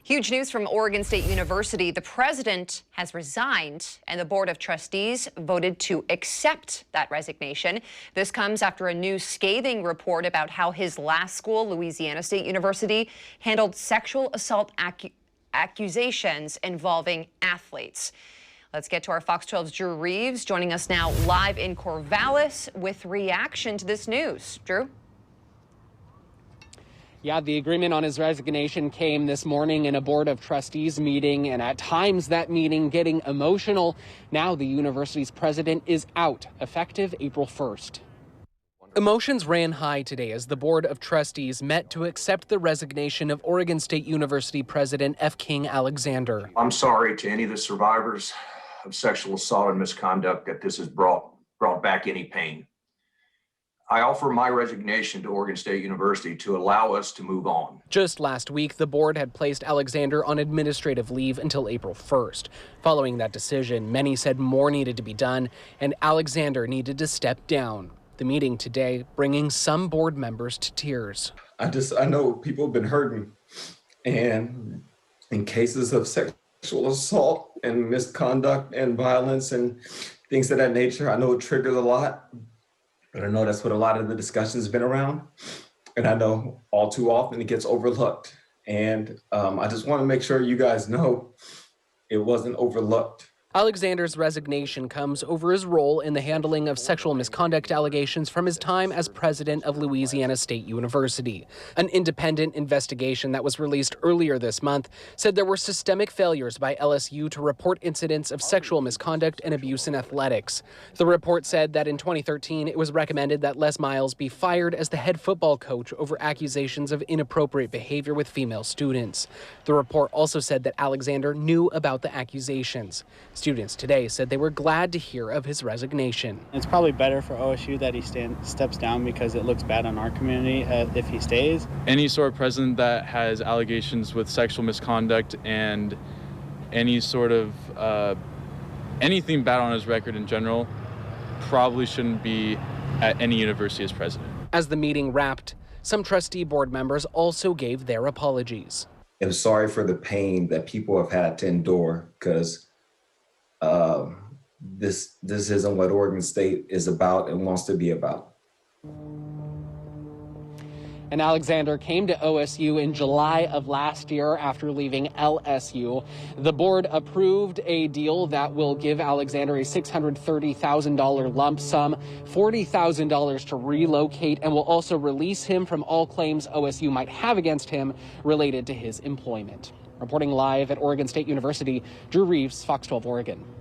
Huge news from Oregon State University. The president has resigned, and the Board of Trustees voted to accept that resignation. This comes after a new scathing report about how his last school, Louisiana State University, handled sexual assault accusations involving athletes. Let's get to our Fox 12's Drew Reeves, joining us now live in Corvallis with reaction to this news. Drew? Yeah, the agreement on his resignation came this morning in a Board of Trustees meeting, and at times that meeting getting emotional. Now the university's president is out, effective April 1st. Emotions ran high today as the Board of Trustees met to accept the resignation of Oregon State University President F. King Alexander. I'm sorry to any of the survivors of sexual assault and misconduct that this has brought back any pain. I offer my resignation to Oregon State University to allow us to move on. Just last week, the board had placed Alexander on administrative leave until April 1st. Following that decision, many said more needed to be done, and Alexander needed to step down. The meeting today bringing some board members to tears. I know people have been hurting, and in cases of sexual assault and misconduct and violence and things of that nature, I know it triggers a lot. But I know that's what a lot of the discussion has been around. And I know all too often it gets overlooked. And I just want to make sure you guys know it wasn't overlooked. Alexander's resignation comes over his role in the handling of sexual misconduct allegations from his time as president of Louisiana State University. An independent investigation that was released earlier this month said there were systemic failures by LSU to report incidents of sexual misconduct and abuse in athletics. The report said that in 2013, it was recommended that Les Miles be fired as the head football coach over accusations of inappropriate behavior with female students. The report also said that Alexander knew about the accusations. Students today said they were glad to hear of his resignation. It's probably better for OSU that he steps down because it looks bad on our community if he stays. Any sort of president that has allegations with sexual misconduct and any sort of anything bad on his record in general probably shouldn't be at any university as president. As the meeting wrapped, some trustee board members also gave their apologies. I'm sorry for the pain that people have had to endure, because this isn't what Oregon State is about and wants to be about. And Alexander came to OSU in July of last year after leaving LSU. The board approved a deal that will give Alexander a $630,000 lump sum, $40,000 to relocate, and will also release him from all claims OSU might have against him related to his employment. Reporting live at Oregon State University, Drew Reeves, Fox 12 Oregon.